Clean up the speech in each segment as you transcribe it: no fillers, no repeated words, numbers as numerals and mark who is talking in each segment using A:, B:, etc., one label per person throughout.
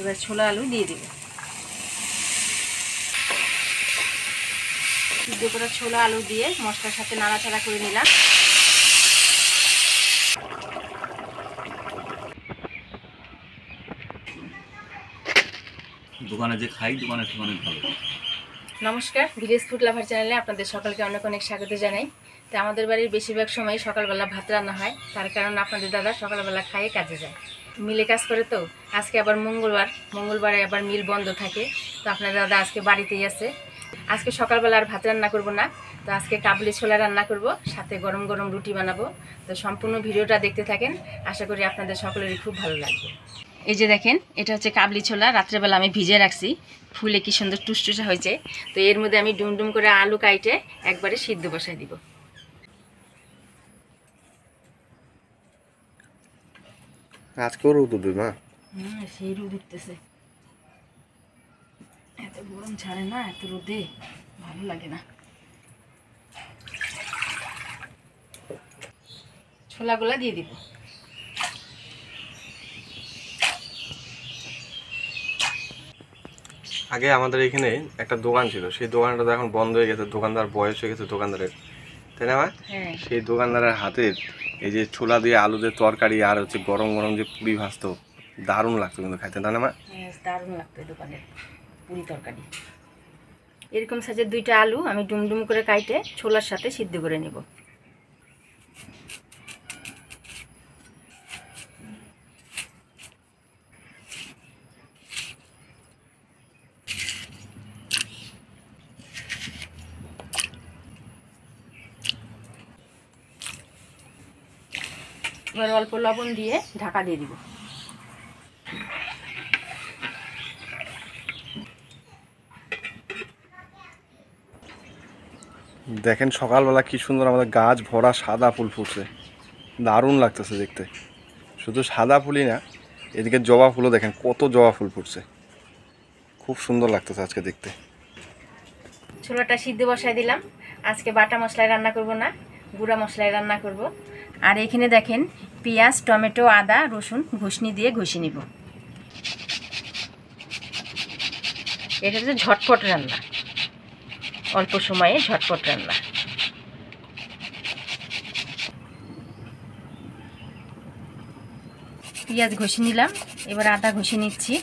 A: এবার ছোলা আলু দিয়ে দিব। সিদ্ধ করা ছোলা আলু দিয়ে মশলার সাথে নাড়াচাড়া করে নিলাম।
B: দোকানে যে খাই দোকানে অনেক ভালো।
A: নমস্কার, ভিলেজ ফুড লাভার চ্যানেলে আপনাদের সকলকে অনেক অনেক স্বাগত জানাই। তো আমাদের বাড়ির বেশিরভাগ সময় সকালবেলা ভাত রান্না হয়, তার কারণ আপনাদের দাদা সকালবেলা খাইয়ে কাজে যায়, মিলে কাজ করে। তো আজকে আবার মঙ্গলবারে আবার মিল বন্ধ থাকে, তো আপনাদের দাদা আজকে বাড়িতেই আছে। আজকে সকালবেলা আর ভাত রান্না করব না, তো আজকে কাবলি ছোলা রান্না করব, সাথে গরম গরম রুটি বানাবো। তো সম্পূর্ণ ভিডিওটা দেখতে থাকেন, আশা করি আপনাদের সকলেরই খুব ভালো লাগবে। এই যে দেখেন, এটা হচ্ছে কাবলি ছোলা, রাত্রেবেলা আমি ভিজে রাখছি, ফুলে কি সুন্দর টুসটুসা হয়েছে। তো এর মধ্যে আমি ডুমডুম করে আলু কাইটে একবারে সিদ্ধ বসাই দিব।
C: আজকেও রোদ উঠবে মা?
A: সেই রোদ উঠতেছে, এত গরম ছাড়ে না, এত রোদে ভালো লাগে না। ছোলাগুলা দিয়ে দিব।
C: আগে আমাদের এখানে একটা দোকান ছিল, সেই দোকানটা তো এখন বন্ধ হয়ে গেছে, দোকানদার বয়স হয়ে গেছে দোকানদারের, তাই না মা?
A: হ্যাঁ,
C: সেই দোকানদারের হাতের এই যে ছোলা দিয়ে আলু দিয়ে তরকারি আর হচ্ছে গরম গরম যে পুরি ভাজতো, দারুণ লাগতো কিন্তু খাইতে, তাই না মা?
A: দারুণ লাগতো দোকানের পুরি তরকারি। এরকম সাইজের দুইটা আলু আমি ডুমডুম করে কাইটে ছোলার সাথে সিদ্ধ করে নেব। এবার অল্প লবণ দিয়ে ঢাকা দিয়ে দিব।
C: দেখেন সকালবেলা কি সুন্দর আমাদের গাছ ভরা সাদা ফুল ফুটছে, দারুণ লাগতেছে দেখতে। শুধু সাদা ফুলই না, এদিকে জবা ফুলও দেখেন, কত জবা ফুল ফুটছে, খুব সুন্দর লাগতেছে আজকে দেখতে।
A: ছোলাটা সিদ্ধ বসাই দিলাম। আজকে বাটা মশলায় রান্না করব না, গুঁড়া মশলায় রান্না করব। আর এখানে দেখেন পেঁয়াজ, টমেটো, আদা, রসুন ঘষনি দিয়ে ঘষে নিব। এটা হচ্ছে ঝটপট রান্না, অল্প সময়ে ঝটপট রান্না। পেঁয়াজ ঘষে নিলাম, এবার আদা ঘষে নিচ্ছি।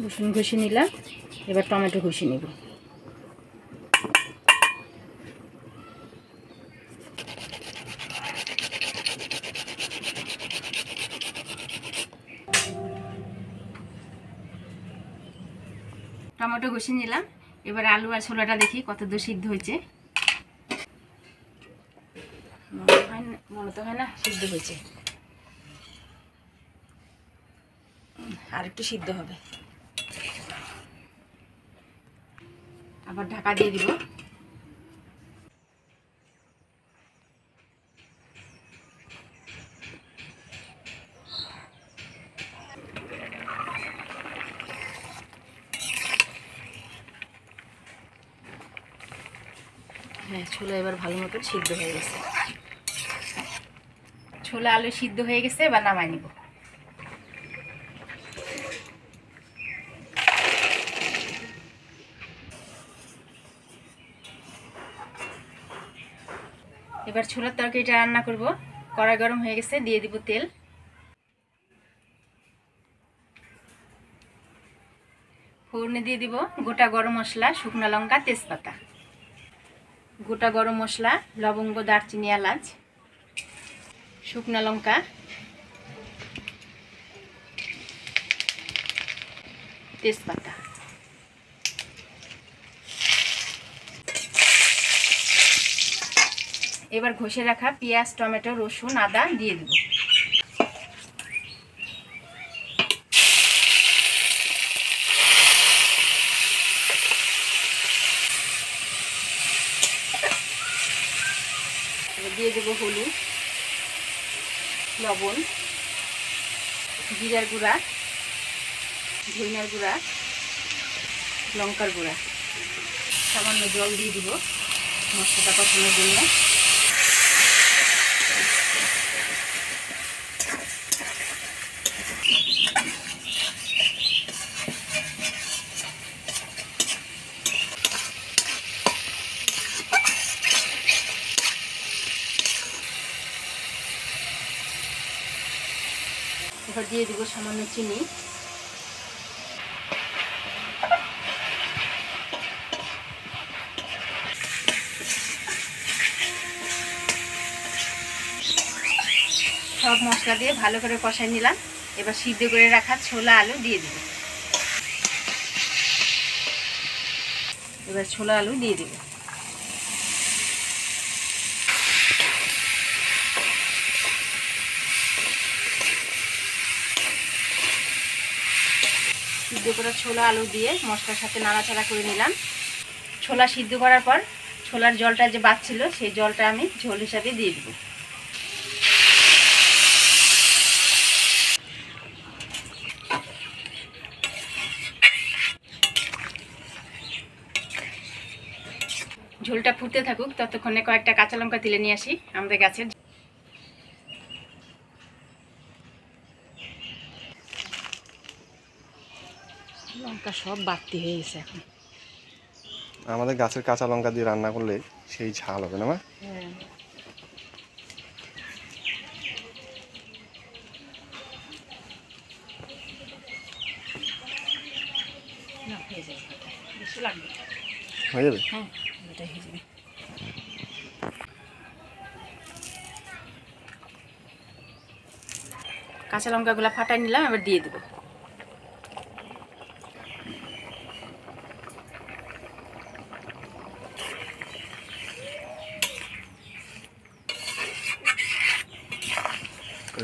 A: রসুন ঘষে নিলাম, এবার টমেটো ঘষে নিব। টমেটো ঘষে নিলাম, এবার আলু আর ছোলাটা দেখি কত দূর সিদ্ধ হয়েছে। মনে তো হয় না সিদ্ধ হয়েছে, আর একটু সিদ্ধ হবে। আবার ঢাকা দিয়ে দিব। হ্যাঁ, ছোলা এবার ভালো মতো সিদ্ধ হয়ে গেছে। ছোলা আলু সিদ্ধ হয়ে গেছে, এবার নামাই নিব। এবার ছোলার তরকারিটা রান্না করব। কড়াই গরম হয়ে গেছে, দিয়ে দিব তেল। ফোড়নে দিয়ে দিব গোটা গরম মশলা, শুকনো লঙ্কা, তেজপাতা। গোটা গরম মশলা, লবঙ্গ, দারচিনি, এলাচ, শুকনো লঙ্কা, তেজপাতা। এবার ঘষে রাখা পেঁয়াজ, টমেটো, রসুন, আদা দিয়ে দিব। দিয়ে দেবো হলুদ, লবণ, জিরার গুঁড়া, ধনিয়ার গুঁড়া, লঙ্কার গুঁড়া, সামান্য জল দিয়ে দিব মশলাটা কষানোর জন্য। এবার দিয়ে দিব সামান্য চিনি। সব মশলা দিয়ে ভালো করে কষাই নিলাম। এবার সিদ্ধ করে রাখা ছোলা আলু দিয়ে দিব। এবার ছোলা আলু দিয়ে দিব। সিদ্ধ করা ছোলা আলু দিয়ে মশলার সাথে নাড়াচাড়া করে নিলাম। ছোলা সিদ্ধ করার পর ছোলার জলটা যে বাঁচছিল সেই জলটা আমি ঝোল হিসাবে দিয়ে দিব। ঝোলটা ফুটতে থাকুক, ততক্ষণে কয়েকটা কাঁচা লঙ্কা তুলে নিয়ে আসি আমাদের গাছের। লঙ্কা সব বাড়তি হয়ে গেছে এখন।
C: আমাদের গাছের কাঁচা লঙ্কা দিয়ে রান্না করলে সেই ঝাল হবে না মা?
A: হ্যাঁ, না হয়ে যাবে, বেশি লাগবে।
C: হয়ে যাবে?
A: হ্যাঁ, এটা হয়ে যাবে। কাঁচা লঙ্কাগুলো ফাটাই নিলাম, এবার দিয়ে দেবো।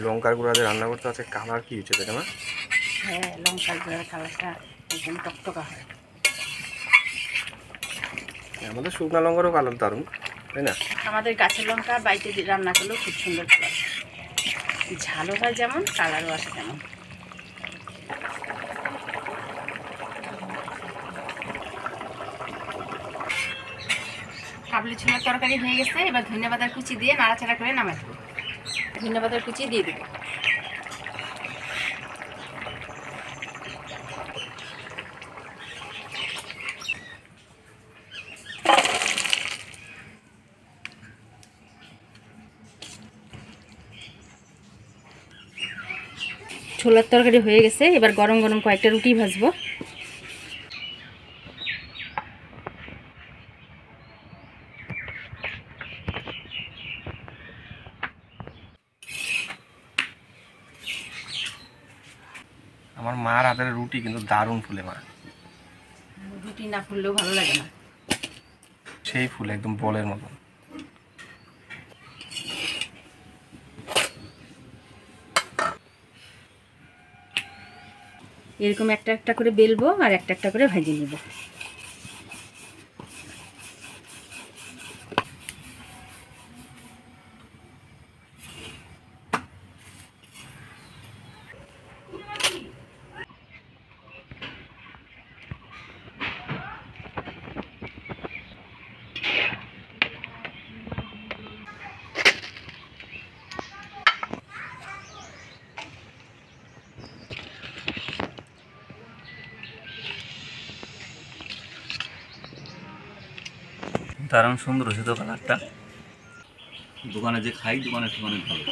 C: লঙ্কার গুঁড়া দিয়ে রান্না করতে আছে, কালার কি হচ্ছে তাই না?
A: হ্যাঁ, লঙ্কার গুঁড়ার কালারটা একদম টকটকা হয়।
C: আমাদের শুকনা লঙ্কারও কালার দারুণ, তাই না?
A: আমাদের গাছের লঙ্কা বাড়িতে দিয়ে রান্না করলেও খুব সুন্দর কালার, ঝালও হয় যেমন, কালারও আসে তেমন। কাবলি ছোলার তরকারি হয়ে গেছে। এবার ধন্যবাদের কুচি দিয়ে নাড়াচাড়া করে নামাই দেবো। ধন্যবাদের কুচি দিয়ে দেবো। ছোলার তরকারি হয়ে গেছে। এবার গরম গরম কয়েকটা রুটি ভাজবো।
C: আমার মার হাতের রুটি কিন্তু দারুণ ফুলে মা।
A: রুটি না ফুললেও ভালো লাগে না,
C: সেই ফুলে একদম বলের মতন।
A: এরকম একটা একটা করে বেলবো আর একটা একটা করে ভেজে নেব।
B: দারুণ সুন্দর হয়েছে তো কালারটা। দোকানে যে খাই দোকানের থেকে অনেক ভালো।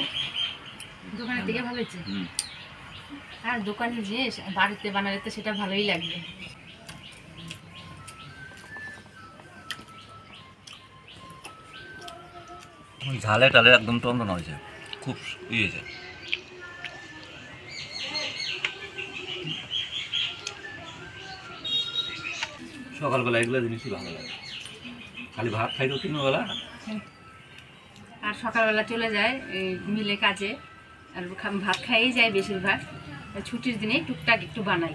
A: দোকানের থেকে ভালো হয়েছে।
B: হুম,
A: আর দোকানের জিনিস বাড়িতে বানালে তো সেটা ভালোই লাগবে।
B: ঝালে টালে একদম টন্দন হয়েছে, খুব হয়েছে। সকালবেলা এগুলো জিনিসই ভালো লাগে। খালি ভাত খাই তো তিনবেলা।
A: আর সকালবেলা চলে যায় এই মিলে কাজে, আর ভাত খাইয়েই যায় বেশিরভাগ। ছুটির দিনে টুকটাক একটু বানাই।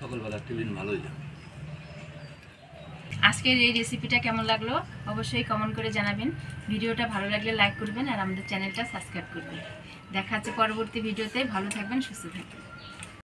B: সকালবেলা টিফিন ভালোই যায়।
A: আজকের এই রেসিপিটা কেমন লাগলো অবশ্যই কমেন্ট করে জানাবেন। ভিডিওটা ভালো লাগলে লাইক করবেন আর আমাদের চ্যানেলটা সাবস্ক্রাইব করবেন। দেখা হচ্ছে পরবর্তী ভিডিওতে। ভালো থাকবেন, সুস্থ থাকবেন।